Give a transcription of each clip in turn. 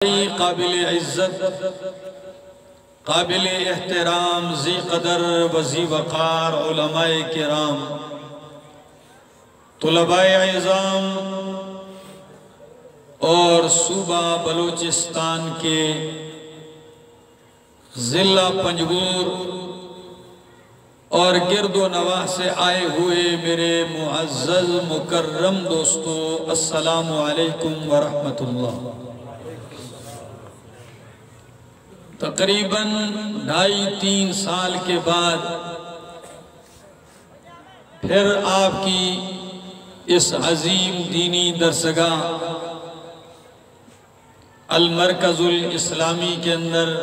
قابل عزت، قابل احترام، ذی قدر و ذی وقار علماء کرام، طلباء اعظام اور صوبہ بلوچستان کے ضلع پنجگور اور گرد و نواح سے آئے ہوئے میرے معزز مکرم دوستو، السلام علیکم ورحمت اللہ۔ تقریباً 2.5-3 سال کے بعد پھر آپ کی اس عظیم دینی درسگاہ المرکز الاسلامی کے اندر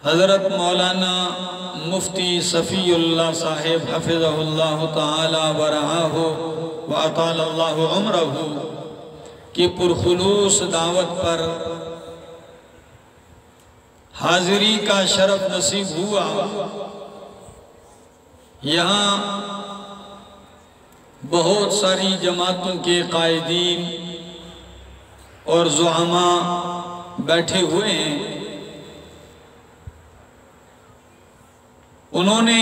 حضرت مولانا مفتی صفی اللہ صاحب حفظہ اللہ تعالی ورعاہ وعطال اللہ عمرہ کی پرخلوص دعوت پر حاضری کا شرف نصیب ہوا۔ یہاں بہت ساری جماعتوں کے قائدین اور زعماء بیٹھے ہوئے ہیں۔ انہوں نے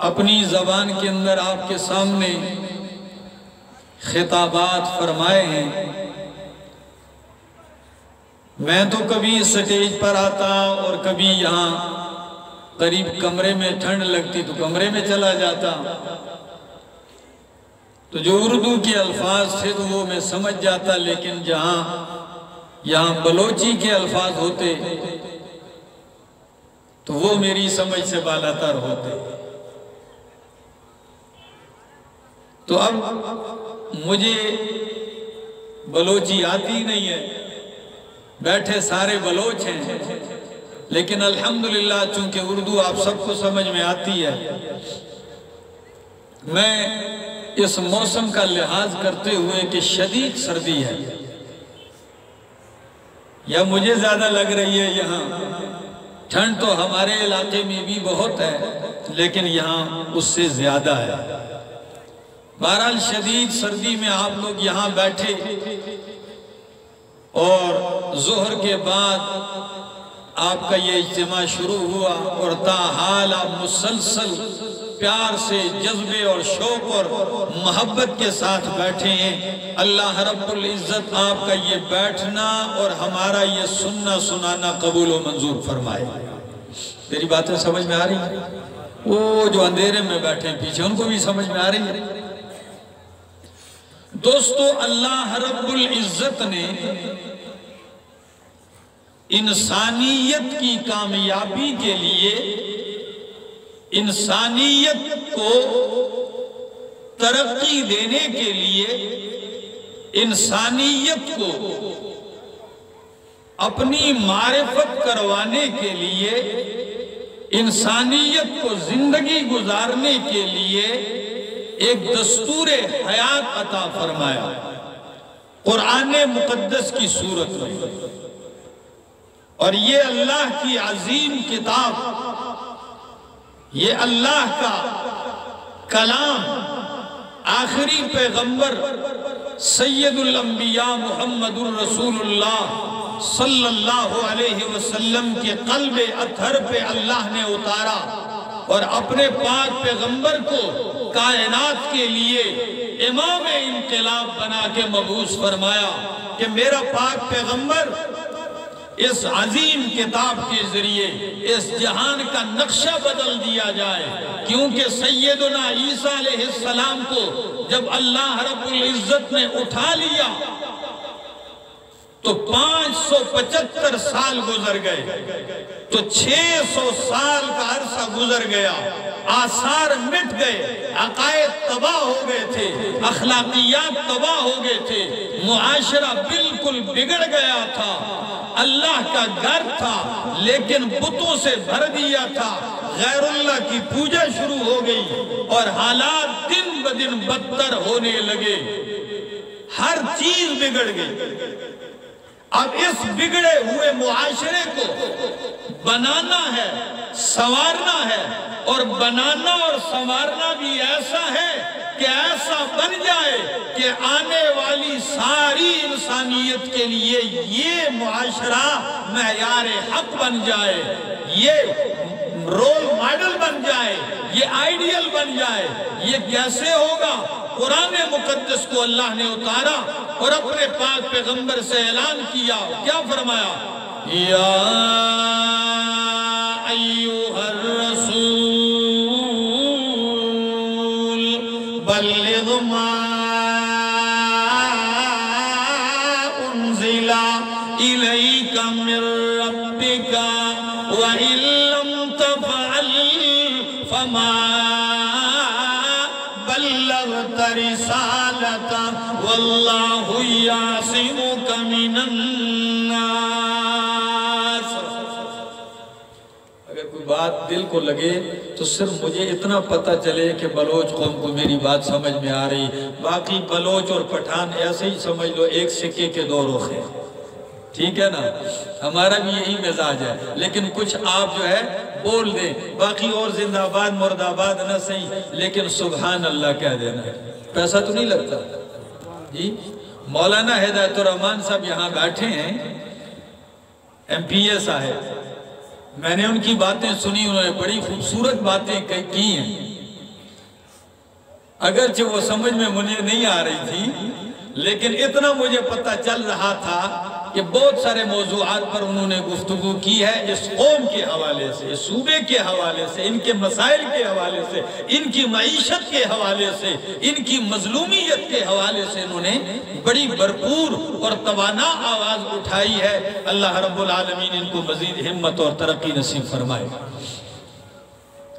اپنی زبان کے اندر آپ کے سامنے خطابات فرمائے ہیں۔ میں تو کبھی سٹیج پر آتا اور کبھی یہاں قریب کمرے میں ٹھنڈ لگتی تو کمرے میں چلا جاتا، تو جو اردو کے الفاظ تھے تو وہ میں سمجھ جاتا، لیکن یہاں بلوچی کے الفاظ ہوتے تو وہ میری سمجھ سے بالاتر ہوتے۔ تو اب مجھے بلوچی آتی نہیں ہے، بیٹھے سارے بلوچ ہیں، لیکن الحمدللہ چونکہ اردو آپ سب کو سمجھ میں آتی ہے، میں اس موسم کا لحاظ کرتے ہوئے کہ شدید سردی ہے یا مجھے زیادہ لگ رہی ہے، یہاں ٹھنڈ تو ہمارے علاقے میں بھی بہت ہے لیکن یہاں اس سے زیادہ ہے۔ بہرحال شدید سردی میں آپ لوگ یہاں بیٹھے اور ظہر کے بعد آپ کا یہ اجتماع شروع ہوا اور تاحال آپ مسلسل پیار سے جذبے اور شوق اور محبت کے ساتھ بیٹھے ہیں۔ اللہ رب العزت آپ کا یہ بیٹھنا اور ہمارا یہ سننا سنانا قبول و منظور فرمائے۔ میری باتیں سمجھ میں آ رہی ہیں؟ وہ جو اندھیرے میں بیٹھے ہیں پیچھے ان کو بھی سمجھ میں آ رہی ہے؟ دوستو، اللہ رب العزت نے انسانیت کی کامیابی کے لیے، انسانیت کو ترقی دینے کے لیے، انسانیت کو اپنی معرفت کروانے کے لیے، انسانیت کو زندگی گزارنے کے لیے ایک دستور حیات عطا فرمایا قرآن مقدس کی صورت میں۔ اور یہ اللہ کی عظیم کتاب، یہ اللہ کا کلام، آخری پیغمبر سید الانبیاء محمد الرسول اللہ صلی اللہ علیہ وسلم کے قلب اطہر پہ اللہ نے اتارا اور اپنے پاک پیغمبر کو کائنات کے لیے امام انقلاب بنا کے مبعوث فرمایا کہ میرا پاک پیغمبر اس عظیم کتاب کے ذریعے اس جہان کا نقشہ بدل دیا جائے، کیونکہ سیدنا عیسیٰ علیہ السلام کو جب اللہ رب العزت نے اٹھا لیا تو 575 سال گزر گئے، تو 600 سال کا عرصہ گزر گیا، آثار مٹ گئے، عقائد تباہ ہو گئے تھے، اخلاقیات تباہ ہو گئے تھے، معاشرہ بالکل بگڑ گیا تھا، اللہ کا گھر تھا لیکن بتوں سے بھر دیا تھا، غیر اللہ کی پوجا شروع ہو گئی اور حالات دن بدن بدتر ہونے لگے، ہر چیز بگڑ گئی۔ اب اس بگڑے ہوئے معاشرے کو بنانا ہے، سنوارنا ہے، اور بنانا اور سنوارنا بھی ایسا ہے کہ ایسا بن جائے کہ آنے والی ساری انسانیت کے لیے یہ معاشرہ معیار حق بن جائے، یہ رول ماڈل بن جائے، یہ آئیڈیل بن جائے۔ یہ کیسے ہوگا؟ قرآن مقدس کو اللہ نے اتارا اور اپنے پاک پیغمبر سے اعلان کیا، کیا فرمایا؟ یا ایھا الرسول بلغ ما انزل الیک من ربک وَإِن لَّمْ تَفْعَلْ فَمَا بَلَّغْتَ رِسَالَتَهُ وَاللَّهُ يَعْصِمُكَ مِنَ النَّاسِ۔ اگر کوئی بات دل کو لگے تو صرف مجھے اتنا پتہ چلے کہ بلوچ قوم کو میری بات سمجھ میں آ رہی، باقی بلوچ اور پٹھان ایسے ہی سمجھ لو ایک سکے کے دو رخ ہیں، ٹھیک ہے نا؟ ہمارا بھی یہی مزاج ہے، لیکن کچھ آپ جو ہے بول دیں، باقی اور زندہ آباد مرد آباد نہ صحیح، لیکن سبحان اللہ کہہ دینا ہے۔ پیسہ تو نہیں لگتا جی؟ مولانا ہدایت الرحمان صاحب یہاں بیٹھے ہیں، ایم پی اے صاحب، میں نے ان کی باتیں سنی، انہوں نے بڑی خوبصورت باتیں کی ہیں، اگرچہ وہ سمجھ میں مجھے نہیں آ رہی تھی، لیکن اتنا مجھے پتہ چل رہا تھا کہ بہت سارے موضوعات پر انہوں نے گفتگو کی ہے، اس قوم کے حوالے سے، اس صوبے کے حوالے سے، ان کے مسائل کے حوالے سے، ان کی معیشت کے حوالے سے، ان کی مظلومیت کے حوالے سے انہوں نے بڑی بھرپور اور توانا آواز اٹھائی ہے۔ اللہ رب العالمین ان کو مزید ہمت اور ترقی نصیب فرمائے۔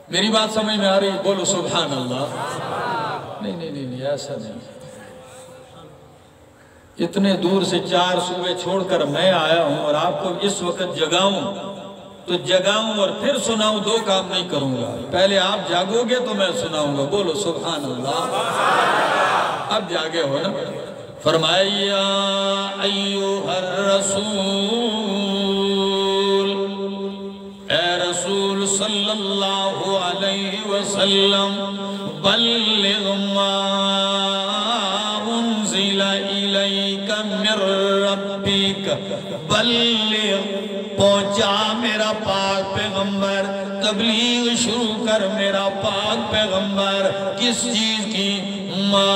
میری بات سمجھ میں آ رہی ہے؟ بولو سبحان اللہ۔ نہیں ایسا نہیں، اتنے دور سے 4 صوبے چھوڑ کر میں آیا ہوں اور آپ کو اس وقت جگاؤں تو جگاؤں اور پھر سناؤں، 2 کام نہیں کروں گا۔ پہلے آپ جاگو گے تو میں سناؤں گا، بولو سبحان اللہ۔ اب جاگے ہو نا؟ فرمایا ایھا الرسول، اے رسول صلی اللہ علیہ وسلم، بلغ ما انزل الیک من ربک، بلغ پہنچا میرا پاک پیغمبر، تبلیغ شروع کر میرا پاک پیغمبر، کس چیز کی؟ ما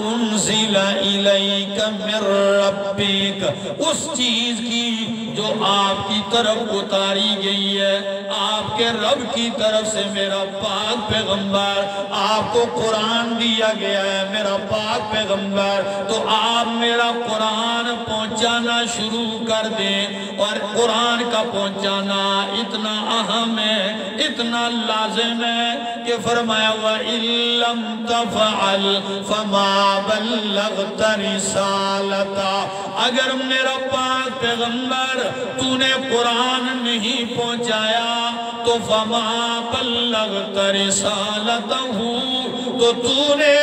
انزل الیک من ربک، اس چیز کی جو آپ کی طرف اتاری گئی ہے، آپ کے رب کی طرف سے میرا پاک پیغمبر، آپ کو قرآن دیا گیا ہے میرا پاک پیغمبر، تو آپ میرا قرآن پہنچانا شروع کر دیں، اور قرآن کا پہنچانا اتنا اہم ہے، اتنا لازم ہے کہ فرمایا وَإِن لَّمْ تَفْعَلْ فَمَا بَلَّغْتَ رِسَالَتَهُ، اگر میرا پاک پیغمبر تو نے قرآن نہیں پہنچایا تو فَمَا بَلَّغْتَ رِسَالَتَهُ، تو نے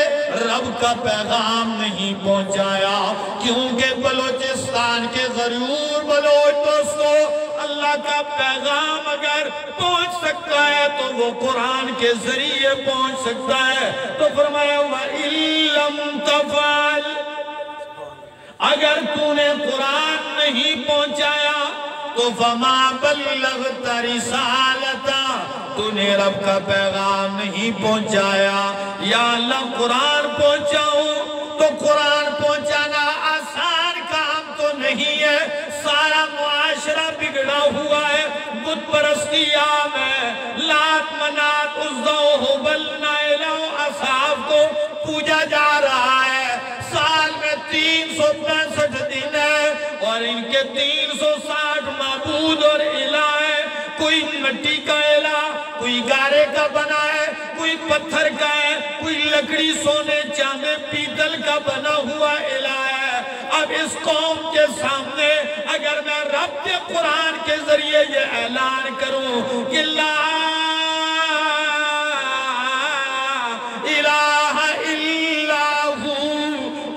رب کا پیغام نہیں پہنچایا، کیونکہ بلوچستان کے غریور بلوچ دوستو، اللہ کا پیغام اگر پہنچ سکتا ہے تو وہ قرآن کے ذریعے پہنچ سکتا ہے۔ تو فرمایا وَإِن لَّمْ تَفْعَلْ، اگر تو نے قرآن نہیں پہنچایا تو فَمَا بَلَّغْتَ رِسَالَتَهُ، تو نے رب کا پیغام نہیں پہنچایا۔ یا اللہ قرآن پہنچاؤں تو قرآن پہنچانا آسان کام تو نہیں ہے، سارا معاشرہ بگڑا ہوا ہے، بت پرستی عام ہے، لات منات عزا و حبل نائلہ و اصحاب کو پوجا جا رہا ہے، سال میں 365 دن ہے اور ان کے 360 معبود اور الہ ہے، کوئی مٹی کا الہ، کوئی گارے کا بنا ہے، کوئی پتھر کا ہے، کوئی لکڑی سونے چاندے پیتل کا بنا ہوا الہ ہے۔ اب اس قوم کے سامنے اگر میں رب کے قرآن کے ذریعے یہ اعلان کروں کہ لا الہ الا ہو،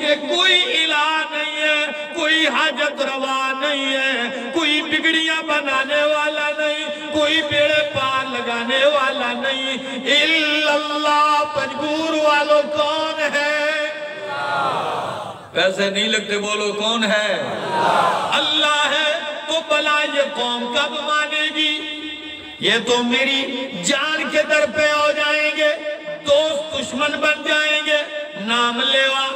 کہ کوئی الہ نہیں ہے، کوئی حاجت روا نہیں ہے، کوئی بگڑیاں بنانے والا نہیں، کوئی بیڑے پار لگانے والا نہیں، الا اللہ، پنجگور والو کون ہے؟ پیسے نہیں لگتے، بولو کون ہے؟ اللہ ہے۔ تو بھلا یہ قوم کب مانے گی؟ یہ تو میری جان کے در پہ ہو جائیں گے، دوست دشمن بن جائیں گے، نام لیوا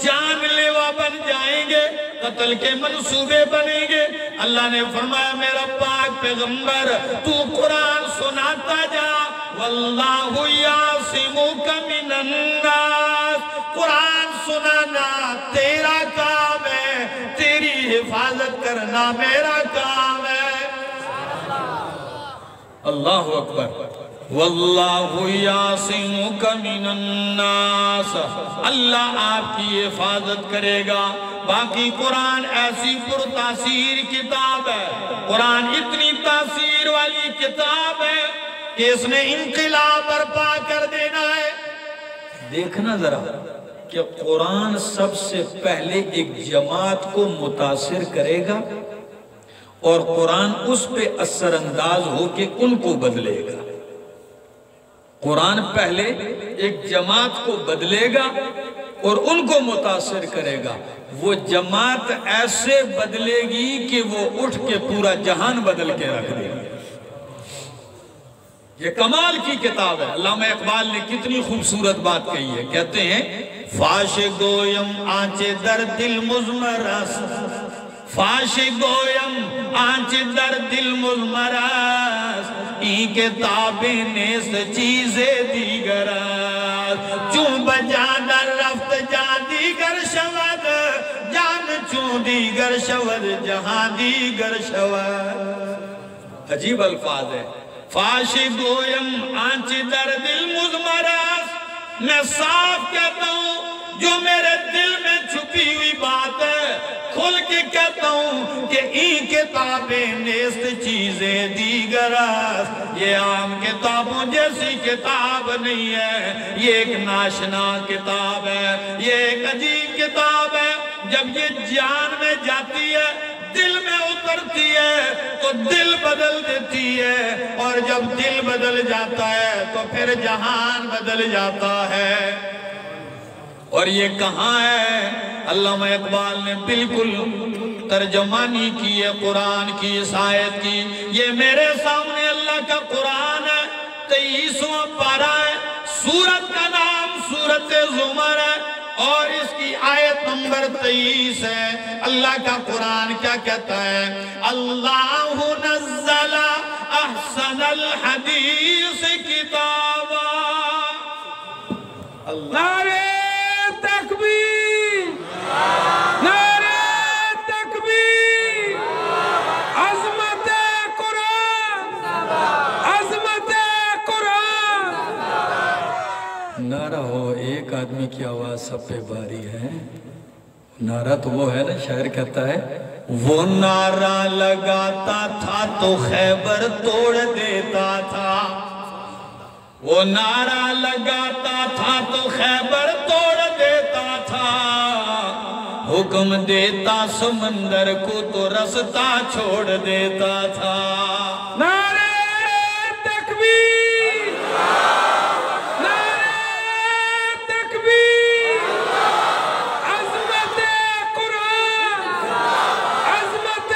جان لیوا بن جائیں گے، قتل کے منصوبے بنیں گے۔ اللہ نے فرمایا میرا پاک پیغمبر تو قرآن سناتا جا، واللہ یعصمک من الناس، قرآن سنانا تیرا کام ہے، تیری حفاظت کرنا میرا کام ہے۔ اللہ اکبر، واللہ یعصمک من الناس، اللہ آپ کی حفاظت کرے گا۔ باقی قرآن ایسی پرتاثیر کتاب ہے، قرآن اتنی تاثیر والی کتاب ہے کہ اس نے انقلاب برپا کر دینا ہے۔ دیکھنا ذرا کہ قرآن سب سے پہلے ایک جماعت کو متاثر کرے گا اور قرآن اس پہ اثر انداز ہو کے ان کو بدلے گا۔ قرآن پہلے ایک جماعت کو بدلے گا اور ان کو متاثر کرے گا، وہ جماعت ایسے بدلے گی کہ وہ اٹھ کے پورا جہان بدل کے رکھ دے گی۔ یہ کمال کی کتاب ہے۔ علامہ اقبال نے کتنی خوبصورت بات کہی ہے، کہتے ہیں فاش گویم آنچے در دل مزمرس، فاش گویم آنچے در دل مزمرس، این کتابیں نیست چیز دیگرست، چون بجان در رفت جان دیگر شود، جان چون دیگر شود جہاں دیگر شود۔ عجیب الفاظ ہے۔ فاش گویم آنچے در دل مزمرس، میں صاف کہتا ہوں جو میرے دل میں چھپی ہوئی بات ہے، کھل کے کہتا ہوں کہ این کتابیں نیست چیزیں دیگرست، یہ عام کتابوں جیسی کتاب نہیں ہے، یہ ایک ناشنا کتاب ہے، یہ ایک عجیب کتاب ہے۔ جب یہ جان میں جاتی ہے، دل میں اترتی ہے تو دل بدل دیتی ہے، اور جب دل بدل جاتا ہے تو پھر جہان بدل جاتا ہے۔ اور یہ کہاں ہے؟ علامہ اقبال نے بالکل ترجمانی کی ہے قرآن کی اس آیت کی۔ یہ میرے سامنے اللہ کا قرآن ہے، 23واں پارہ ہے، سورت کا نام سورت زمر ہے، اور اس کی آیت نمبر 23 ہے۔ اللہ کا قرآن کیا کہتا ہے؟ اللہ نزل احسن الحدیث کتابا، نعرہ تکبیر، نعرہ تکبیر، عظمت قرآن، عظمت قرآن۔ نعرہ ہو ایک آدمی کی آواز سب پہ باری ہے۔ نعرہ تو وہ ہے نا، شاعر کہتا ہے وہ نعرہ لگاتا تھا تو خیبر توڑ دیتا تھا، وہ نعرہ لگاتا تھا تو خیبر توڑ دیتا تھا، حکم دیتا سمندر کو تو رستہ چھوڑ دیتا تھا۔ نعرہ تکبیر، نعرہ تکبیر، عظمت قرآن، عظمت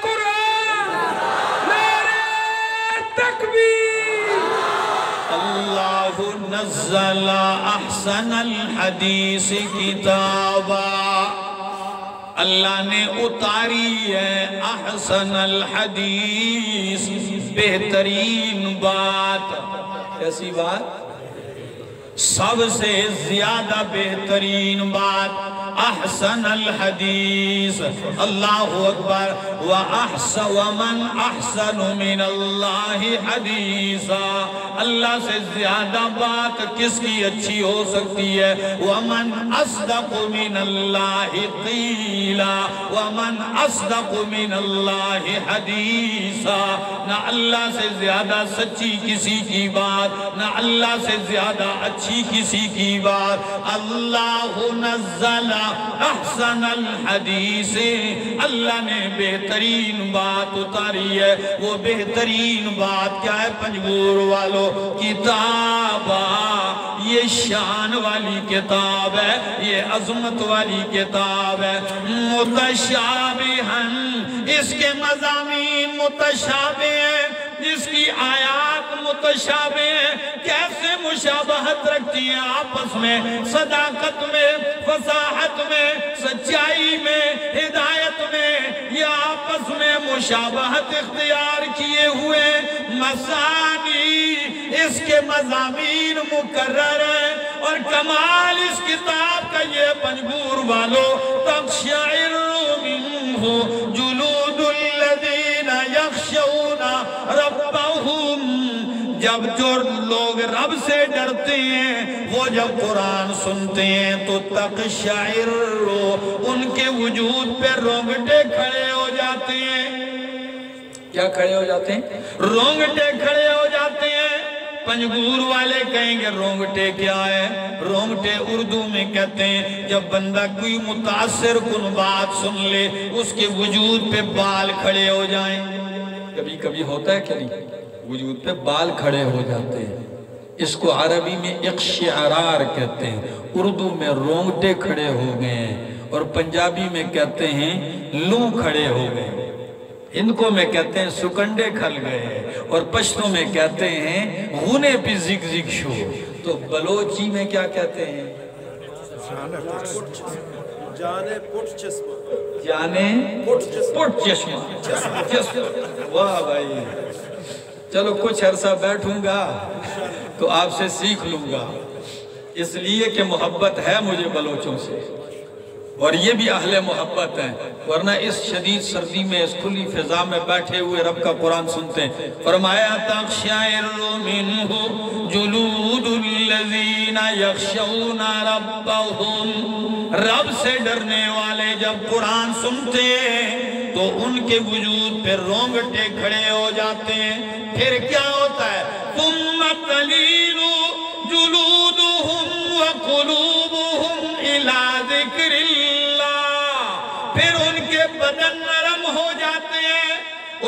قرآن، نعرہ تکبیر۔ اللہ نزل احسن الحدیث کتابا، اللہ نے اتاری ہے احسن الحدیث، بہترین بات۔ کیسی بات؟ سب سے زیادہ بہترین بات، احسن الحدیث۔ اللہ اکبر۔ وَمَنْ أَحْسَنُ مِنَ اللَّهِ حَدِيثًا، اللہ سے زیادہ بات کس کی اچھی ہو سکتی ہے؟ وَمَنْ أَصْدَقُ مِنَ اللَّهِ قِيلًا، وَمَنْ أَصْدَقُ مِنَ اللَّهِ حَدِيثًا، نہ اللہ سے زیادہ سچی کسی کی بات، نہ اللہ سے زیادہ اچھی کسی کی بات۔ اللہ نزل احسن الحدیث، اللہ نے بہترین بات اتاری ہے۔ وہ بہترین بات کیا ہے پنجگور والو؟ کتابا، یہ شان والی کتاب ہے، یہ عظمت والی کتاب ہے۔ متشابہن، اس کے مضامین متشابہ ہیں، جس کی آیات متشابہ ہیں۔ کیسے مشابہت رکھتی ہیں آپس میں؟ صداقت میں، فصاحت میں، سچائی میں، ہدایت میں، یہ آپس میں مشابہت اختیار کیے ہوئے۔ مثانی، اس کے مضامین مکرر ہیں، اور کمال اس کتاب کا یہ پنجگور والو، تقشعر منہ جلود الذین یخشون ربہم، جب جو لوگ رب سے ڈرتے ہیں وہ جب قرآن سنتے ہیں تو تقشعر، ان کے وجود پہ رونگٹے کھڑے ہو جاتے ہیں۔ کیا کھڑے ہو جاتے ہیں؟ رونگٹے کھڑے ہو جاتے ہیں۔ پنجگور والے کہیں گے رونگٹے کیا ہے؟ رونگٹے اردو میں کہتے ہیں جب بندہ کوئی متاثر کن بات سن لے، اس کے وجود پہ بال کھڑے ہو جائیں۔ کبھی کبھی ہوتا ہے کہ نہیں؟ وجود پہ بال کھڑے ہو جاتے ہیں۔ اس کو عربی میں اقشعرار کہتے ہیں، اردو میں رونگٹے کھڑے ہو گئے ہیں، اور پنجابی میں کہتے ہیں لوں کھڑے ہو گئے، ہندکوں میں کہتے ہیں سکنڈے کھل گئے، اور پشتوں میں کہتے ہیں غنے پی زگ زگ شو۔ تو بلوچی میں کیا کہتے ہیں؟ جانے پٹ چشمہ، جانے پٹ چشمہ۔ واہ بھائی، چلو کچھ عرصہ بیٹھوں گا تو آپ سے سیکھ لوں گا، اس لیے کہ محبت ہے مجھے بلوچوں سے، اور یہ بھی اہل محبت ہیں، ورنہ اس شدید سردی میں اس کھلی فضا میں بیٹھے ہوئے رب کا قرآن سنتے ہیں۔ فرمایا تقشعر منہ جلود الذین یخشون ربہم، رب سے ڈرنے والے جب قرآن سنتے ہیں تو ان کے وجود پہ رونگٹے کھڑے ہو جاتے ہیں۔ پھر کیا ہوتا ہے؟ ثم تلین جلودہم وقلوبہم الی ذکر اللہ، پھر ان کے بدن نرم ہو جاتے ہیں،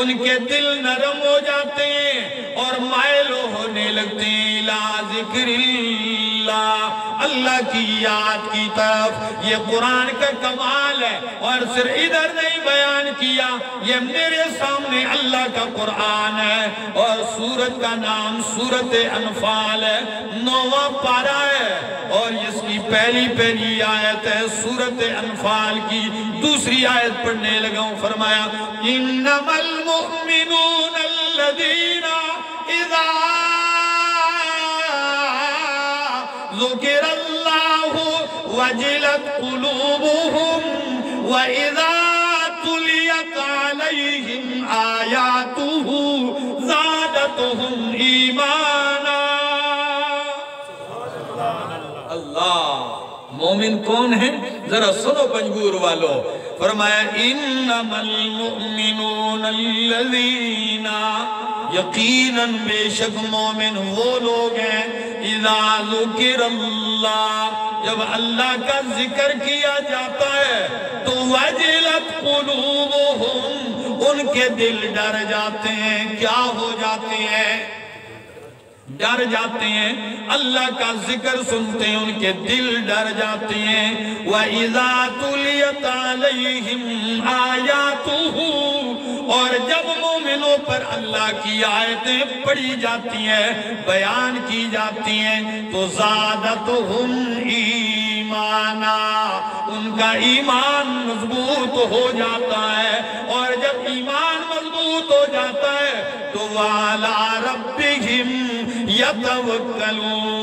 ان کے دل نرم ہو جاتے ہیں، اور مائل ہونے لگتے ہیں الی ذکر اللہ، اللہ کی یاد کی طرف۔ یہ قرآن کا کمال ہے، اور صرف ادھر نہیں بیان کیا، یہ میرے سامنے اللہ کا قرآن ہے، اور سورت کا نام سورت انفال ہے، 9واں پارہ ہے، اور اس کی پہلی آیت ہے سورت انفال کی۔ دوسری آیت پڑھنے لگا ہوں، فرمایا انما المؤمنون الذین اذا ذکر اللہ وجلت قلوبہم وَإِذَا تُلِيَتْ عَلَيْهِمْ آيَاتُهُ زَادَتْهُمْ إِيمَانًا۔ اللہ، مومن کون ہیں؟ ذرا سنو پنجگور والو۔ فرمایا انما المؤمنون الذین، یقیناً بے شک مومن وہ لوگ ہیں، اذا ذکر اللہ، جب اللہ کا ذکر کیا جاتا ہے تو وجلت قلوبہم، ان کے دل ڈر جاتے ہیں۔ کیا ہو جاتے ہیں؟ ڈر جاتے ہیں۔ اللہ کا ذکر سنتے ہیں، ان کے دل ڈر جاتے ہیں۔ وَإِذَا تُلِيَتْ عَلَيْهِمْ آيَاتُهُ، اور جب مومنوں پر اللہ کی آیتیں پڑھی جاتی ہیں، بیان کی جاتی ہیں، تو زَادَتْهُمْ ایمانا، ان کا ایمان مضبوط ہو جاتا ہے، اور جب ایمان مضبوط ہو جاتا ہے تو وَعَلَىٰ رَبِّهِمْ یتوکلون،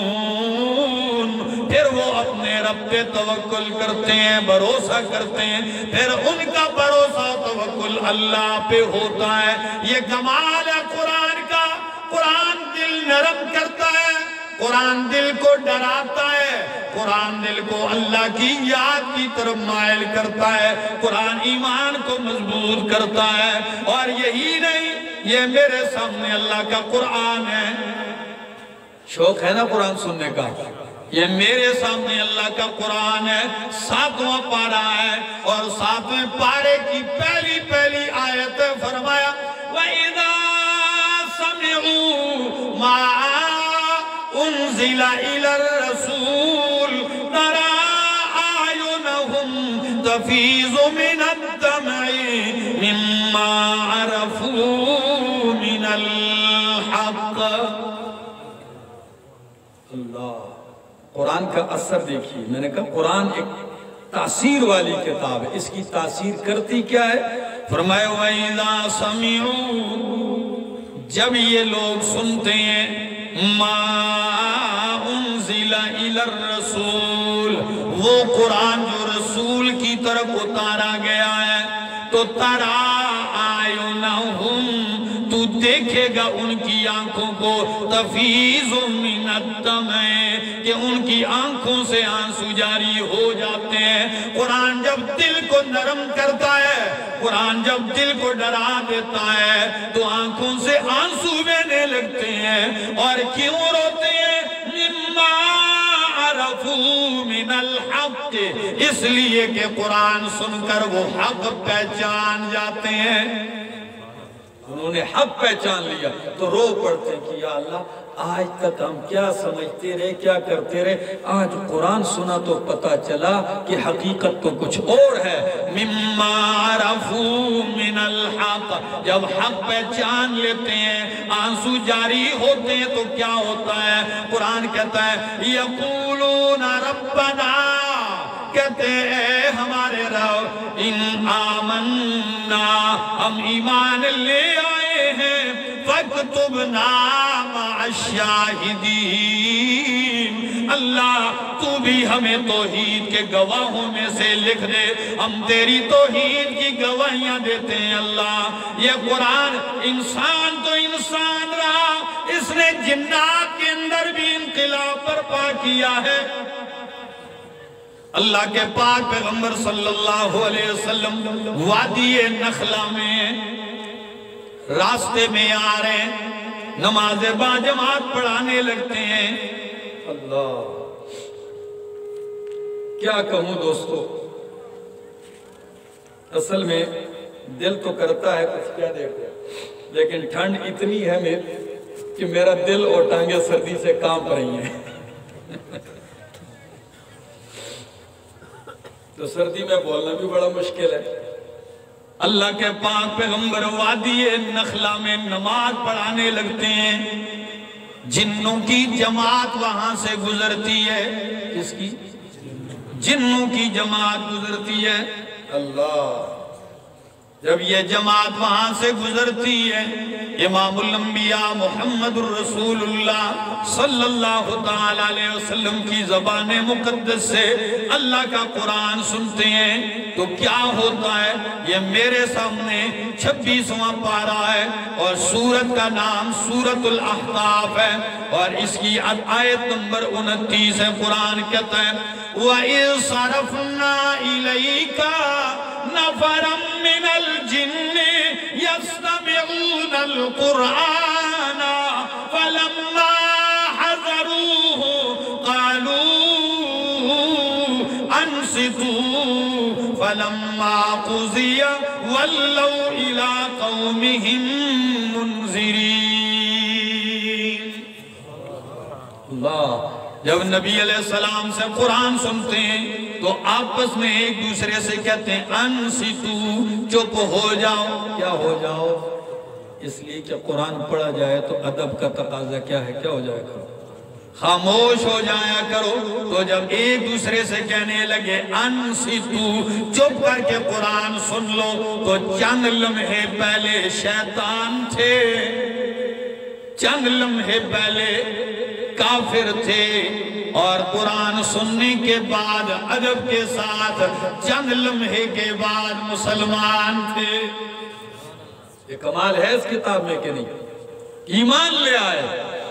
پھر وہ اپنے رب پہ توکل کرتے ہیں، بھروسہ کرتے ہیں، پھر ان کا بھروسہ توکل اللہ پہ ہوتا ہے۔ یہ کمال ہے قرآن کا۔ قرآن دل نرم کرتا ہے، قرآن دل کو ڈراتا ہے، قرآن دل کو اللہ کی یاد کی طرف مائل کرتا ہے، قرآن ایمان کو مضبوط کرتا ہے۔ اور یہی نہیں، یہ میرے سامنے اللہ کا قرآن ہے۔ شوق ہے نا قرآن سننے کا؟ یہ میرے سامنے اللہ کا قرآن ہے، 7واں پارہ ہے، اور 7ویں پارے کی پہلی آیت فرمایا وَإِذَا سَمِعُوا مَا أُنزِلَ إِلَى الرَّسُولِ تَرَى أَعْيُنَهُمْ تَفِيضُ مِنَ الدَّمْعِ مِمَّا عَرَفُوا مِنَ الْحَقِّ۔ اللہ، قرآن کا اثر دیکھیے۔ میں نے کہا قرآن ایک تاثیر والی کتاب ہے، اس کی تاثیر کرتی کیا ہے؟ فرمایا وَإِذَا سَمِعُوا، جب یہ لوگ سنتے ہیں مَا أُنزِلَ إِلَى الرَّسُولِ، وہ قرآن جو رسول کی طرف اتارا گیا ہے، تو تَرَى أَعْيُنَهُمْ، تو دیکھے گا ان کی آنکھوں کو تفیض من الدمع، کہ ان کی آنکھوں سے آنسو جاری ہو جاتے ہیں۔ قرآن جب دل کو نرم کرتا ہے، قرآن جب دل کو ڈرا دیتا ہے تو آنکھوں سے آنسو بہنے لگتے ہیں۔ اور کیوں روتے ہیں؟ مما عرفوا من الحق، اس لیے کہ قرآن سن کر وہ حق پہچان جاتے ہیں۔ انہوں نے حق پہچان لیا تو رو پڑتے ہیں کہ یا اللہ آج تک ہم کیا سمجھتے رہے، کیا کرتے رہے، آج قرآن سنا تو پتا چلا کہ حقیقت تو کچھ اور ہے۔ مما عرفوا من الحق، جب حق پہچان لیتے ہیں آنسو جاری ہوتے ہیں تو کیا ہوتا ہے؟ قرآن کہتا ہے یقولون ربنا، کہتے ہیں ہمارے رب ان آمنا، ہم ایمان لے آئے ہیں، فاکتبنا مع الشاہدین، اللہ تو بھی ہمیں توحید کے گواہوں میں سے لکھ دے، ہم تیری توحید کی گواہیاں دیتے ہیں۔ اللہ یہ قرآن انسان تو انسان رہا، اس نے جنات کے اندر بھی انقلاب برپا کیا ہے۔ اللہ کے پاک پیغمبر صلی اللہ علیہ وسلم وادی نخلا میں راستے میں آ رہے ہیں، نماز باجماعت پڑھانے لگتے ہیں۔ اللہ کیا کہوں دوستو، اصل میں دل تو کرتا ہے کچھ کیا دیکھو، لیکن ٹھنڈ اتنی ہے کہ میرا دل اور ٹانگیں سردی سے کانپ رہی ہیں۔ تو سردی میں بولنا بھی بڑا مشکل ہے۔ اللہ کے پاک پیغمبر وادی نخلا میں نماز پڑھانے لگتے ہیں، جنوں کی جماعت وہاں سے گزرتی ہے۔ کس کی؟ جنوں کی جماعت گزرتی ہے۔ اللہ، جب یہ جماعت وہاں سے گزرتی ہے، امام الانبیاء محمد الرسول اللہ صلی اللہ تعالیٰ علیہ وسلم کی زبان مقدس سے اللہ کا قرآن سنتے ہیں تو کیا ہوتا ہے؟ یہ میرے سامنے 26واں پارہ ہے اور سورت کا نام سورت الاحقاف ہے، اور اس کی آیت نمبر 29 ہے۔ قرآن کہتا ہے وَإِذْ صَرَفْنَا إِلَيْكَ نَفَرًا مِّنَ الْجِنِّ يَسْتَمِعُونَ الْقُرْآنَ فَلَمَّا حَضَرُوهُ قَالُوا أَنصِتُوا فَلَمَّا قُضِيَ وَلَّوْا إِلَىٰ قَوْمِهِمْ مُنذِرِينَ۔ اللہ، جب نبی علیہ السلام سے قرآن سنتے ہیں تو آپس میں ایک دوسرے سے کہتے ہیں انصتو، چپ ہو جاؤ۔ کیا ہو جاؤ؟ اس لیے کہ قرآن پڑھا جائے تو ادب کا تقاضا کیا ہے؟ کیا ہو جائے کرو؟ خاموش ہو جایا کرو۔ تو جب ایک دوسرے سے کہنے لگے انصتو، چپ کر کے قرآن سن لو، تو چند لمحے پہلے شیطان تھے، چند لمحے پہلے کافر تھے، اور قرآن سننے کے بعد ادب کے ساتھ چند لمحے کے بعد مسلمان تھے۔ یہ کمال ہے اس کتاب میں کہ نہیں؟ ایمان لے آئے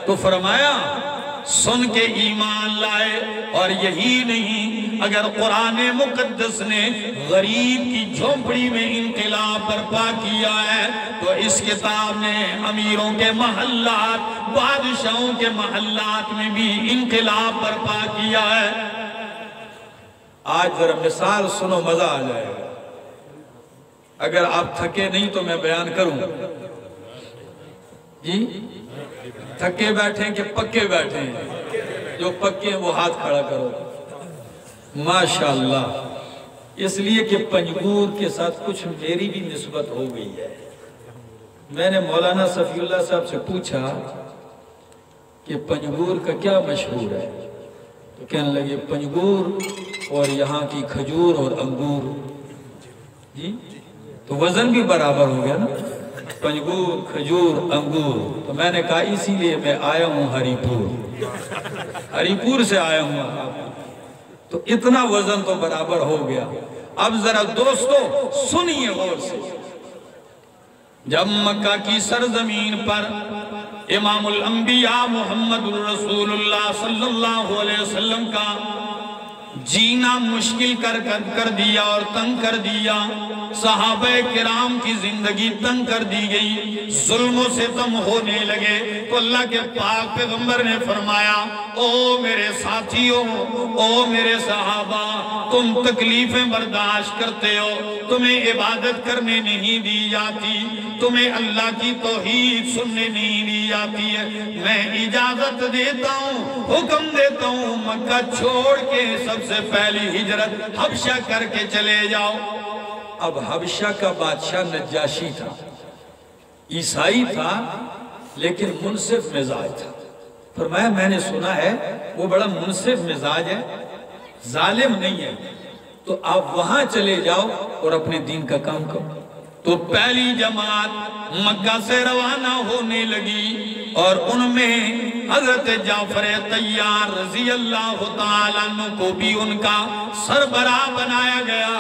تو فرمایا سن کے ایمان لائے، اور یہی نہیں اگر قرآن مقدس نے غریب کی جھونپڑی میں انقلاب برپا کیا ہے تو اس کتاب نے امیروں کے محلات، بادشاہوں کے محلات میں بھی انقلاب برپا کیا ہے۔ آج ذرا مثال سنو، مزہ آ جائے گا۔ اگر آپ تھکے نہیں تو میں بیان کروں جی؟ تھکے بیٹھیں کہ پکے بیٹھیں؟ جو پکے ہیں وہ ہاتھ کھڑا کرو۔ ماشاءاللہ، اس لیے کہ پنجگور کے ساتھ کچھ میری بھی نسبت ہو گئی ہے۔ میں نے مولانا صفی اللہ صاحب سے پوچھا کہ پنجگور کا کیا مشہور ہے؟ تو کہنے لگے پنجگور اور یہاں کی کھجور اور انگور۔ جی تو وزن بھی برابر ہو گیا نا، پنجگور، کھجور، انگور۔ تو میں نے کہا اسی لیے میں آیا ہوں ہری پور سے آیا ہوں، تو اتنا وزن تو برابر ہو گیا۔ اب ذرا دوستو سنیے غور سے، جب مکہ کی سرزمین پر امام الانبیاء محمد الرسول اللہ صلی اللہ علیہ وسلم کا جینا مشکل کر دیا اور تنگ کر دیا، صحابہ کرام کی زندگی تنگ کر دی گئی، ظلم و ستم ہونے لگے، تو اللہ کے پاک پیغمبر نے فرمایا او میرے ساتھیوں، او میرے صحابہ، تم تکلیفیں برداشت کرتے ہو، تمہیں عبادت کرنے نہیں دی جاتی، تمہیں اللہ کی توحید سننے نہیں دی جاتی ہے، میں اجازت دیتا ہوں، حکم دیتا ہوں، مکہ چھوڑ کے سب سے پہلی ہجرت حبشہ کر کے چلے جاؤ۔ اب حبشہ کا بادشاہ نجاشی تھا، عیسائی تھا لیکن منصف مزاج تھا۔ فرمایا میں نے سنا ہے وہ بڑا منصف مزاج ہے، ظالم نہیں ہے، تو آپ وہاں چلے جاؤ اور اپنے دین کا کام کرو۔ تو پہلی جماعت مکہ سے روانہ ہونے لگی اور ان میں حضرت جعفر طیار رضی اللہ تعالیٰ عنہ کو بھی ان کا سربراہ بنایا گیا۔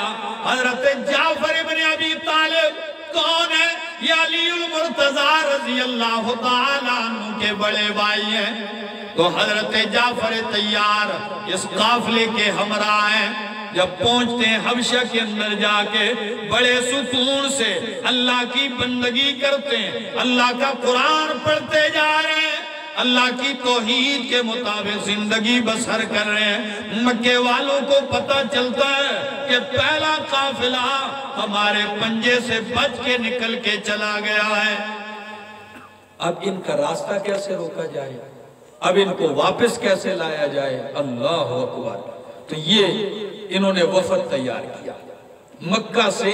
حضرت جعفر ابن ابی طالب کون ہے؟ یہ علی المرتضی رضی اللہ تعالیٰ عنہ کے بڑے بھائی ہیں۔ تو حضرت جعفر طیار اس قافلے کے ہمراہ ہیں، جب پہنچتے ہیں حبشہ کے اندر جا کے بڑے سکون سے اللہ کی بندگی کرتے ہیں، اللہ کا قرآن پڑھتے جا رہے ہیں، اللہ کی توحید کے مطابق زندگی بسر کر رہے ہیں۔ مکے والوں کو پتہ چلتا ہے کہ پہلا قافلہ ہمارے پنجے سے بچ کے نکل کے چلا گیا ہے، اب ان کا راستہ کیسے روکا جائے، اب ان کو واپس کیسے لایا جائے؟ اللہ اکبر۔ تو یہ انہوں نے وفد تیار کیا، مکہ سے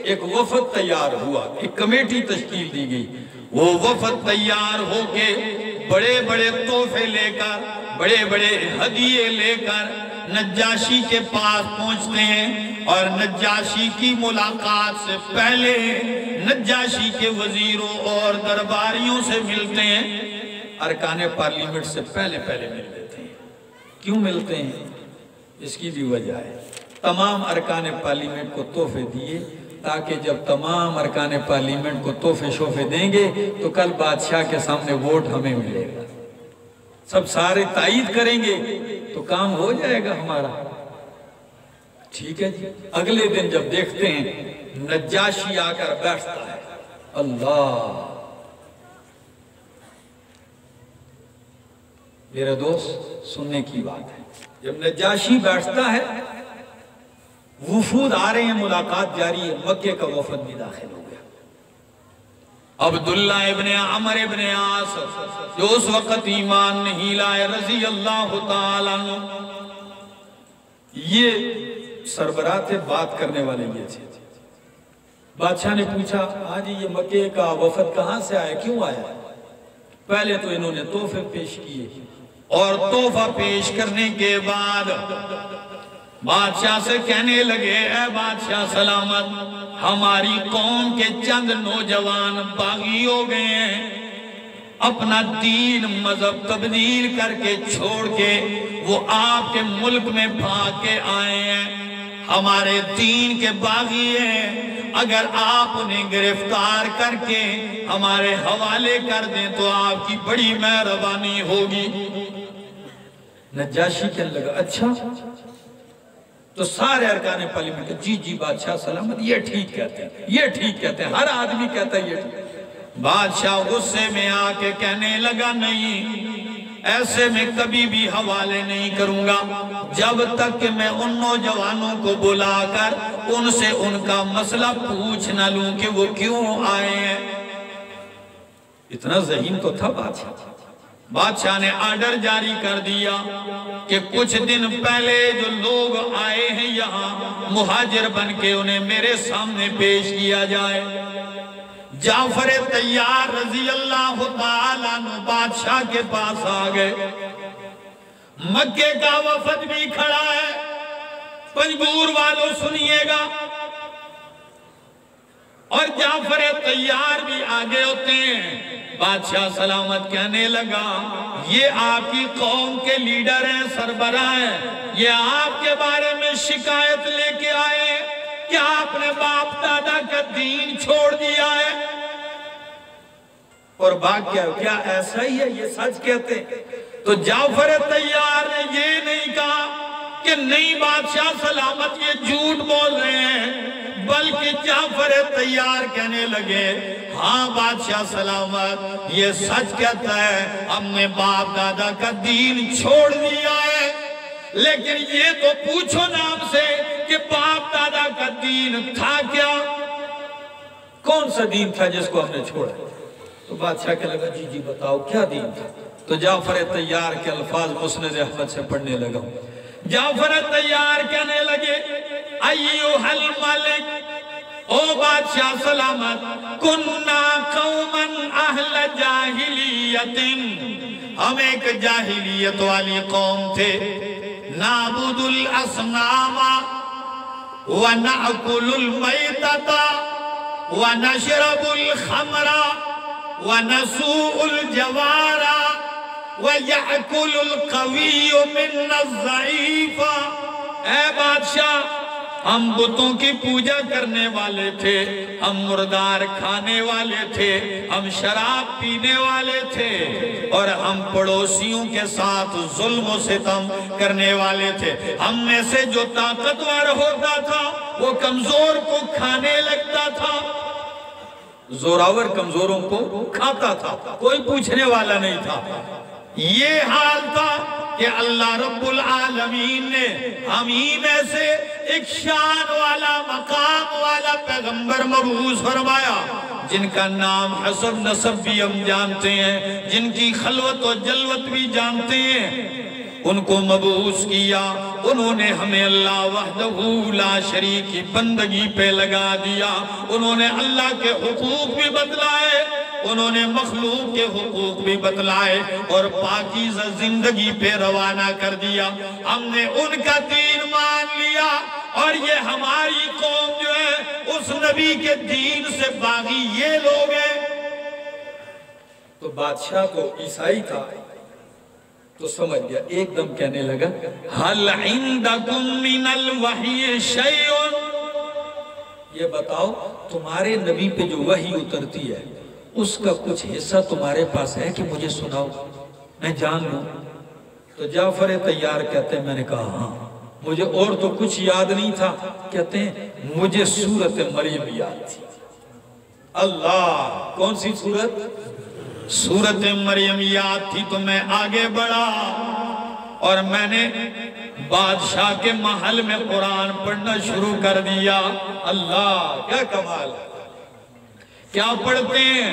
ایک وفد تیار ہوا، ایک کمیٹی تشکیل دی گئی، وہ وفد تیار ہو کے بڑے بڑے تحفے لے کر، بڑے بڑے ہدیے لے کر نجاشی کے پاس پہنچتے ہیں، اور نجاشی کی ملاقات سے پہلے نجاشی کے وزیروں اور درباریوں سے ملتے ہیں، ارکان پارلیمنٹ سے پہلے مل لیتے ہیں۔ کیوں ملتے ہیں؟ اس کی بھی وجہ ہے، تمام ارکان پارلیمنٹ کو تحفے دیے تاکہ جب تمام ارکان پارلیمنٹ کو تحفے شوفے دیں گے تو کل بادشاہ کے سامنے ووٹ ہمیں ملے گا، سب سارے تائید کریں گے تو کام ہو جائے گا ہمارا۔ ٹھیک ہے جی۔ اگلے دن جب دیکھتے ہیں نجاشی آ کر بیٹھتا ہے، اللہ، میرے دوست سننے کی بات ہے، جب نجاشی بیٹھتا ہے وفود آ رہے ہیں، ملاقات جاری ہے، مکے کا وفد بھی داخل ہو گیا۔ عبداللہ ابن عمر ابن عاص جو اس وقت ایمان نہیں لائے رضی اللہ تعالیٰ عنہ، یہ سربراہ تھے، بات کرنے والے یہ تھے۔ بادشاہ نے پوچھا ہاں جی یہ مکے کا وفد کہاں سے آیا، کیوں آیا؟ پہلے تو انہوں نے تحفے پیش کیے، اور تحفہ پیش کرنے کے بعد بادشاہ سے کہنے لگے اے بادشاہ سلامت، ہماری قوم کے چند نوجوان باغی ہو گئے ہیں، اپنا دین مذہب تبدیل کر کے چھوڑ کے وہ آپ کے ملک میں بھاگ کے آئے ہیں، ہمارے دین کے باغی ہیں، اگر آپ انہیں گرفتار کر کے ہمارے حوالے کر دیں تو آپ کی بڑی مہربانی ہوگی۔ نجاشی کہنے لگا اچھا تو سارے ارکان پارلیمنٹ جی جی بادشاہ سلامت یہ ٹھیک کہتے ہیں، یہ ٹھیک کہتے ہیں، ہر آدمی کہتا ہے یہ ٹھیک۔ بادشاہ غصے میں آ کے کہنے لگا نہیں، ایسے میں کبھی بھی حوالے نہیں کروں گا جب تک کہ میں ان نوجوانوں کو بلا کر ان سے ان کا مسئلہ پوچھ نہ لوں کہ وہ کیوں آئے ہیں۔ اتنا ذہین تو تھا بادشاہ نے آرڈر جاری کر دیا کہ کچھ دن پہلے جو لوگ آئے ہیں یہاں مہاجر بن کے انہیں میرے سامنے پیش کیا جائے۔ جعفر طیار رضی اللہ تعالیٰ عنہ بادشاہ کے پاس آ گئے، مکے کا وفد بھی کھڑا ہے، پنجگور والوں سنیے گا، اور جعفر طیار بھی آگے ہوتے ہیں۔ بادشاہ سلامت کہنے لگا یہ آپ کی قوم کے لیڈر ہیں، سربراہ ہیں، یہ آپ کے بارے میں شکایت لے کے آئے کہ آپ نے باپ دادا کا دین چھوڑ دیا ہے۔ اور بات کیا ایسا ہی ہے، یہ سچ کہتے ہیں؟ تو جعفر طیار نے یہ نہیں کہا کہ نہیں بادشاہ سلامت یہ جھوٹ بول رہے ہیں، بلکہ جعفر طیار کہنے لگے ہاں بادشاہ سلامت یہ سچ کہتا ہے، ہم نے باپ دادا کا دین چھوڑ دیا ہے، لیکن یہ تو پوچھو نام سے کہ باپ دادا کا دین تھا کیا؟ کون سا دین تھا جس کو ہم نے چھوڑا؟ تو بادشاہ کہنے لگا جی جی بتاؤ کیا دین تھا؟ تو جعفر طیار کے الفاظ مسند احمد سے پڑھنے لگا۔ جعفر طیار کہنے لگے ایوہ الملک، او بادشاہ سلامت، کننا قوما اہل جاہلیت، ہم ایک جاہلیت والی قوم تھے، نعبد الاسنام ونأکل المیتۃ ونشرب الخمر ونسوء الجوار وَيَأْكُلُ الْقَوِيُّ مِنَّ الضَّعِيفَ۔ اے بادشاہ ہم بتوں کی پوجا کرنے والے تھے، ہم مردار کھانے والے تھے، ہم شراب پینے والے تھے، اور ہم پڑوسیوں کے ساتھ ظلم و ستم کرنے والے تھے۔ ہم میں سے جو طاقتور ہوتا تھا وہ کمزور کو کھانے لگتا تھا، زوراور کمزوروں کو کھاتا تھا، کوئی پوچھنے والا نہیں تھا۔ یہ حال تھا کہ اللہ رب العالمین نے ہمیں میں سے ایک شان والا مقام والا پیغمبر مبعوث فرمایا، جن کا نام حسب نسب بھی ہم جانتے ہیں، جن کی خلوت و جلوت بھی جانتے ہیں، ان کو مبعوث کیا۔ انہوں نے ہمیں اللہ وحدہ لا شریک کی بندگی پہ لگا دیا، انہوں نے اللہ کے حقوق بھی بتلائے، انہوں نے مخلوق کے حقوق بھی بتلائے، اور پاکیزہ زندگی پہ روانہ کر دیا۔ ہم نے ان کا دین مان لیا، اور یہ ہماری قوم جو ہے اس نبی کے دین سے باغی یہ لوگ ہیں۔ تو بادشاہ تو عیسائی تھا تو سمجھ گیا، ایک دم کہنے لگا حَلْ عِنْدَكُمْ مِنَ الْوَحْيِ شَيْءٌ، یہ بتاؤ تمہارے نبی پہ جو وحی اترتی ہے اس کا کچھ حصہ تمہارے پاس ہے کہ مجھے سناؤ، میں جان لوں۔ تو جعفر طیار کہتے ہیں میں نے کہا ہاں مجھے اور تو کچھ یاد نہیں تھا، کہتے ہیں مجھے سورت مریم یاد تھی۔ اللہ، کون سی سورت؟ سورت مریم یاد تھی۔ تو میں آگے بڑھا اور میں نے بادشاہ کے محل میں قرآن پڑھنا شروع کر دیا۔ اللہ، کیا کمال ہے! کیا پڑھتے ہیں؟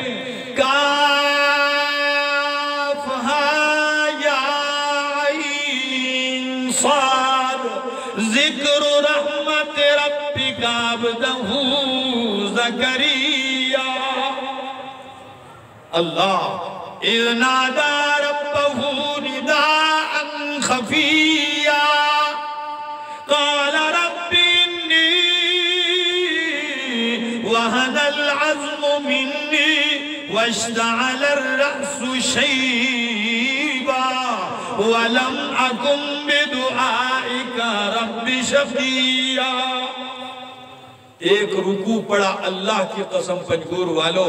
کاف ہا یا عین صاد ذکر رحمت ربک عبدہ زکریا۔ اللہ، اذ نادى ربه نداء خفيا قال رب إني وهن العظم مني واشتعل الرأس شيبا ولم أكن بدعائك رب شقيا۔ ایک رکوع پڑا، اللہ کی قسم پنجگور والو،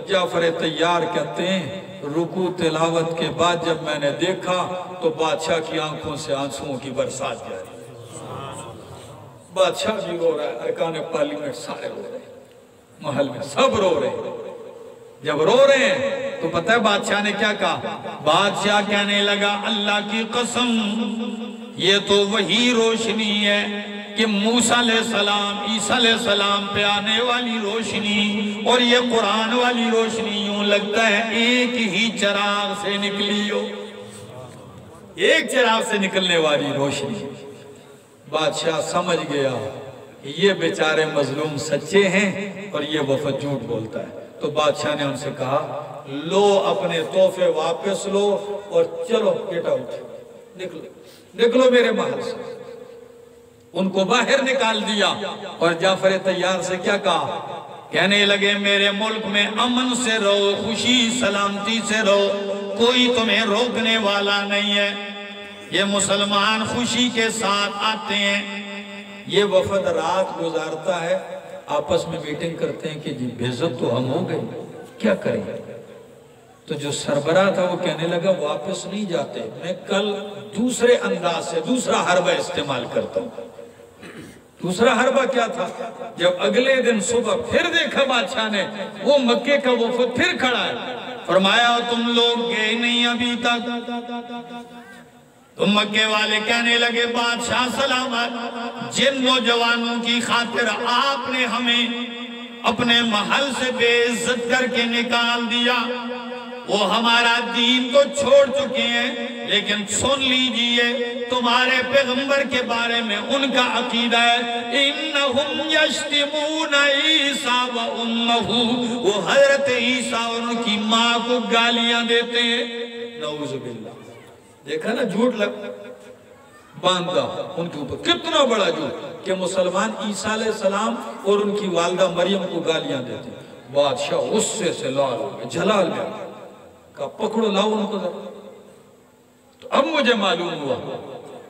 جعفر طیار کہتے ہیں رکوع تلاوت کے بعد جب میں نے دیکھا تو بادشاہ کی آنکھوں سے آنسوؤں کی برسات جاری۔ بادشاہ بھی رو رہا ہے، ارکان پارلیمنٹ سارے رو رہے ہیں، محل میں سب رو رہے ہیں۔ جب رو رہے ہیں تو پتہ ہے بادشاہ نے کیا کہا؟ بادشاہ کہنے لگا اللہ کی قسم یہ تو وہی روشنی ہے کہ موسیٰ علیہ السلام عیسیٰ علیہ السلام پہ آنے والی روشنی، اور یہ قرآن والی روشنی یوں لگتا ہے ایک ہی چراغ سے نکلی ہو، ایک چراغ سے نکلنے والی روشنی۔ بادشاہ سمجھ گیا یہ بیچارے مظلوم سچے ہیں اور یہ وفد جھوٹ بولتا ہے، تو بادشاہ نے ان سے کہا لو اپنے تحفے واپس لو اور چلو گیٹ آؤٹ، نکلو میرے محل سے۔ ان کو باہر نکال دیا اور جعفر طیار سے کیا کہا؟ کہنے لگے میرے ملک میں امن سے رہو، خوشی سلامتی سے رہو، کوئی تمہیں روکنے والا نہیں ہے، یہ مسلمان خوشی کے ساتھ آتے ہیں۔ یہ وفد رات گزارتا ہے، آپس میں میٹنگ کرتے ہیں کہ جی بے عزت تو ہم ہو گئے، کیا کریں؟ تو جو سربراہ تھا وہ کہنے لگا واپس نہیں جاتے، میں کل دوسرے انداز سے دوسرا حربہ استعمال کرتا ہوں۔ دوسرا حربہ کیا تھا؟ جب اگلے دن صبح پھر دیکھا بادشاہ نے وہ مکے کا وفد پھر کھڑا ہے، فرمایا تم لوگ گئے نہیں ابھی تک؟ تو مکے والے کہنے لگے بادشاہ سلامت، جن نوجوانوں کی خاطر آپ نے ہمیں اپنے محل سے بے عزت کر کے نکال دیا وہ ہمارا دین تو چھوڑ چکے ہیں، لیکن سن لیجئے تمہارے پیغمبر کے بارے میں ان کا عقیدہ ہے انہم یشتمون عیسیٰ و امہ، وہ حضرت عیسیٰ اور ان کی ماں کو گالیاں دیتے ہیں۔ نعوذ باللہ، دیکھا نا جھوٹ لگ باندھا ان کے اوپر، کتنا بڑا جھوٹ کہ مسلمان عیسیٰ علیہ السلام اور ان کی والدہ مریم کو گالیاں دیتے ہیں۔ بادشاہ غصے سے لال ہو گئے، جلال میں کہا پکڑو لاؤ ان کو ذرا۔ تو اب مجھے معلوم ہوا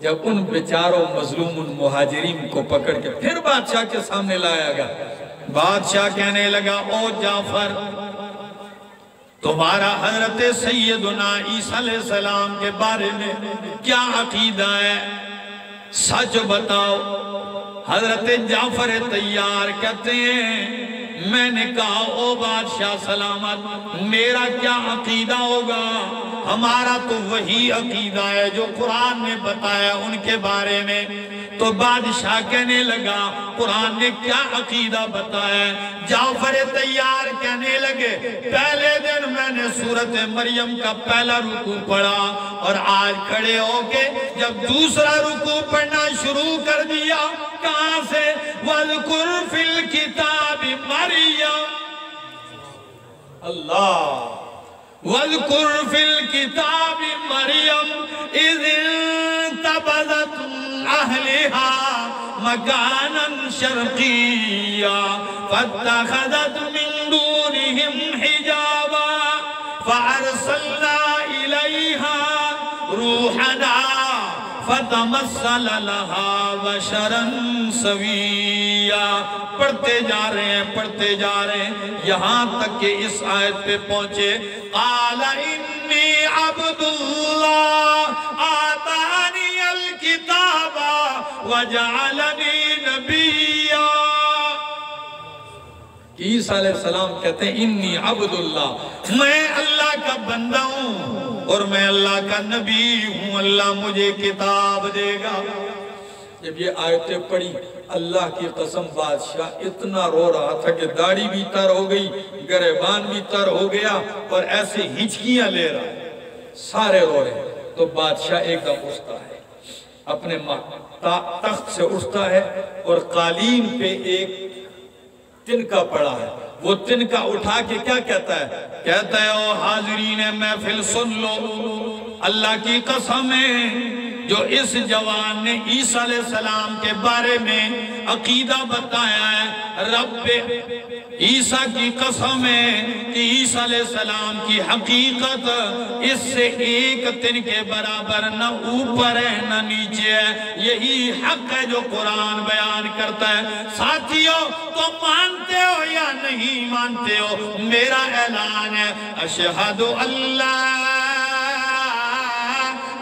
جب ان بیچاروں مظلوم ان مہاجرین کو پکڑ کے پھر بادشاہ کے سامنے لایا گیا، بادشاہ کہنے لگا او جعفر تمہارا حضرت سیدنا عیسیٰ علیہ السلام کے بارے میں کیا عقیدہ ہے؟ سچ بتاؤ۔ حضرت جعفر طیار کہتے ہیں میں نے کہا او بادشاہ سلامت میرا کیا عقیدہ ہوگا، ہمارا تو وہی عقیدہ ہے جو قرآن نے بتایا ان کے بارے میں۔ تو بادشاہ کہنے لگا قرآن نے کیا عقیدہ بتایا؟ جعفر طیار کہنے لگے پہلے دن میں نے سورت مریم کا پہلا رکوع پڑھا اور آج کھڑے ہو کے جب دوسرا رکوع پڑھنا شروع کر دیا، کہاں سے؟ وَاذْكُرْ فِي الْكِتَابِ مَرْيَمَ، اللہ وَاذْكُرْ فِي الْكِتَابِ مَرْيَمَ إِذِ انْتَبَذَتْ أَهْلِهَا مَكَانًا شَرْقِيًّا فَاتَّخَذَتْ مِن دُونِهِمْ حِجَابًا فَأَرْسَلْنَا إِلَيْهَا رُوحَنَا فَتَمَثَّلَ لَهَا بَشَرًا سَوِيًّا۔ پڑھتے جا رہے ہیں یہاں تک کہ اس آیت پہ پہنچے قَالَ إِنِّي عَبْدُ اللَّهِ آتَانِيَ الْكِتَابَ وَجَعَلَنِي نَبِيًّا۔ عیسیٰ علیہ السلام کہتے ہیں انی عبد اللہ، میں اللہ کا بندہ ہوں اور میں اللہ کا نبی ہوں، اللہ مجھے کتاب دے گا۔ جب یہ آیتیں پڑھی اللہ کی قسم بادشاہ اتنا رو رہا تھا کہ داڑھی بھی تر ہو گئی، گریبان بھی تر ہو گیا اور ایسے ہچکیاں لے رہا، سارے رو رہے۔ تو بادشاہ ایک دم اٹھتا ہے، اپنے تخت سے اٹھتا ہے اور قالین پہ ایک تنکا پڑا ہے، وہ تنکا اٹھا کے کیا کہتا ہے؟ کہتا ہے او حاضرین محفل سن لو، اللہ کی قسم ہے جو اس جوان نے عیسیٰ علیہ السلام کے بارے میں عقیدہ بتایا ہے، رب عیسیٰ کی قسم ہے کہ عیسیٰ علیہ السلام کی حقیقت اس سے ایک تن کے برابر نہ اوپر ہے نہ نیچے ہے، یہی حق ہے جو قرآن بیان کرتا ہے۔ ساتھیوں تو مانتے ہو یا نہیں مانتے ہو، میرا اعلان ہے اشہد اللہ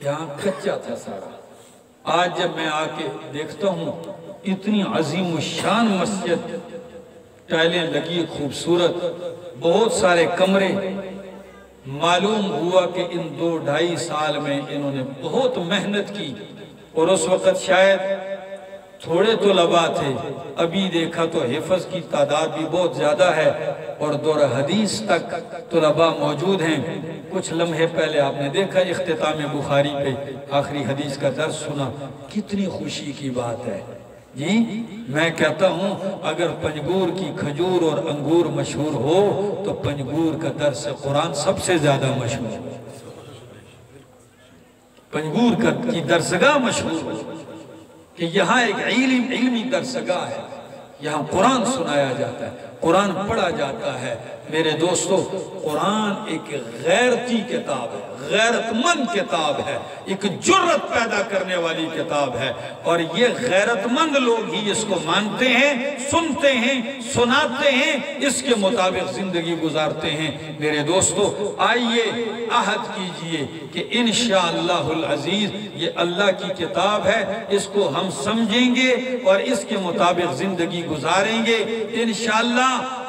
یہاں کچا تھا سارا. آج جب میں آ کے دیکھتا ہوں اتنی عظیم الشان مسجد، ٹائلیں لگی خوبصورت، بہت سارے کمرے. معلوم ہوا کہ ان 2-2.5 سال میں انہوں نے بہت محنت کی، اور اس وقت شاید تھوڑے طلباء تھے. ابھی دیکھا تو حفظ کی تعداد بھی بہت زیادہ ہے اور دور حدیث تک طلباء موجود ہیں. کچھ لمحے پہلے آپ نے دیکھا اختتام بخاری پہ آخری حدیث کا درس سنا. کتنی خوشی کی بات ہے جی. میں کہتا ہوں اگر پنجگور کی کھجور اور انگور مشہور ہو تو پنجگور کا درس قرآن سب سے زیادہ مشہور ہے. پنجگور کی درسگاہ مشہور ہے کہ یہاں ایک علمی درسگاہ ہے. یہاں قرآن سنایا جاتا ہے، قرآن پڑھا جاتا ہے. میرے دوستو، قرآن ایک غیرتی کتاب ہے، غیرت مند کتاب ہے، ایک جرت پیدا کرنے والی کتاب ہے. اور یہ غیرت مند لوگ ہی اس کو مانتے ہیں، سنتے ہیں، سناتے ہیں، اس کے مطابق زندگی گزارتے ہیں. میرے دوستو، آئیے عہد کیجئے کہ انشاءاللہ العزیز یہ اللہ کی کتاب ہے، اس کو ہم سمجھیں گے اور اس کے مطابق زندگی گزاریں گے. انشاءاللہ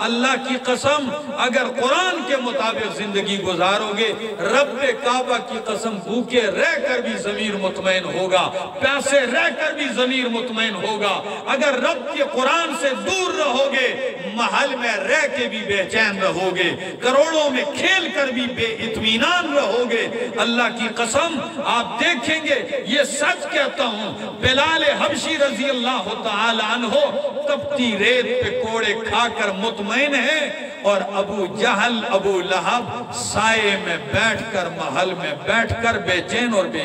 اللہ کی قسم، اگر قرآن کے مطابق زندگی گزارو گے، رب کعبہ کی قسم بھوکے رہ کر بھی ضمیر مطمئن ہوگا، پیاسے رہ کر بھی ضمیر مطمئن ہوگا. اگر رب کے قرآن سے دور رہو گے، محل میں رہ کے بھی بے چین رہو گے، کروڑوں میں کھیل کر بھی بے اطمینان رہو گے. اللہ کی قسم آپ دیکھیں گے، یہ سچ کہتا ہوں، بلال حبشی رضی اللہ تعالی عنہ تپتی ریت پہ کوڑے کھا کر مطمئن ہے، اور ابو جہل ابو لہب سائے میں بیٹھ کر محل میں بیٹھ کر بے چین اور بے